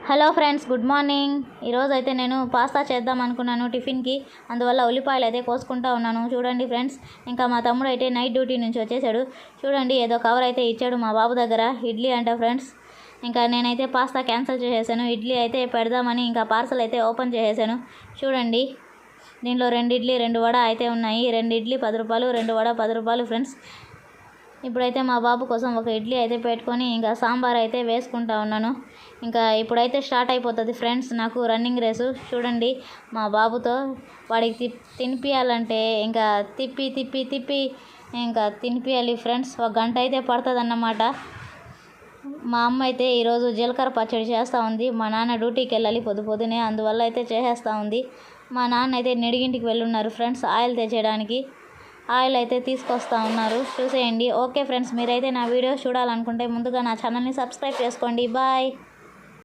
Hello friends, good morning. ఈరోజు అయితే నేను పాస్తా చేద్దాం అనుకున్నాను టిఫిన్కి. అందువల్ల ఉల్లిపాయలు అయితే కోసుకుంటా ఉన్నాను. చూడండి ఫ్రెండ్స్, ఇంకా మా తమ్ముడు అయితే నైట్ డ్యూటీ నుంచి వచ్చేసాడు. చూడండి, ఏదో కవర్ అయితే ఇచ్చాడు మా బాబు దగ్గర, ఇడ్లీ అంట ఫ్రెండ్స్. ఇంకా నేనైతే పాస్తా క్యాన్సిల్ చేసేసాను, ఇడ్లీ అయితే పెడదామని ఇంకా పార్సల్ అయితే ఓపెన్ చేసేసాను. చూడండి, దీనిలో 2 ఇడ్లీ 2 వడ అయితే ఉన్నాయి. 2 ఇడ్లీ 10 రూపాయలు, 2 వడ 10 రూపాయలు ఫ్రెండ్స్. ఇప్పుడైతే మా బాబు కోసం ఒక ఇడ్లీ అయితే పెట్టుకొని ఇంకా సాంబార్ అయితే వేసుకుంటా ఉన్నాను. ఇంకా ఇప్పుడైతే స్టార్ట్ అయిపోతుంది ఫ్రెండ్స్ నాకు రన్నింగ్ రేసు. చూడండి, మా బాబుతో వాడికి తినిపించాలంటే ఇంకా తిప్పి ఇంకా తినిపించాలి ఫ్రెండ్స్. 1 గంట అయితే పడుతుంది అన్నమాట. మా అమ్మ అయితే ఈరోజు జీలకర్ర పచ్చడి చేస్తూ ఉంది. మా నాన్న డ్యూటీకి వెళ్ళాలి పొద్దునే, అందువల్ల అయితే చేసేస్తూ ఉంది. మా నాన్న అయితే నిడిగింటికి వెళ్ళున్నారు ఫ్రెండ్స్ ఆయిల్ తెచ్చేయడానికి. ఆయిల్ అయితే తీసుకొస్తూ ఉన్నారు, చూసేయండి. ఓకే ఫ్రెండ్స్, మీరైతే నా వీడియోస్ చూడాలనుకుంటే ముందుగా నా ఛానల్ని సబ్స్క్రైబ్ చేసుకోండి. బాయ్.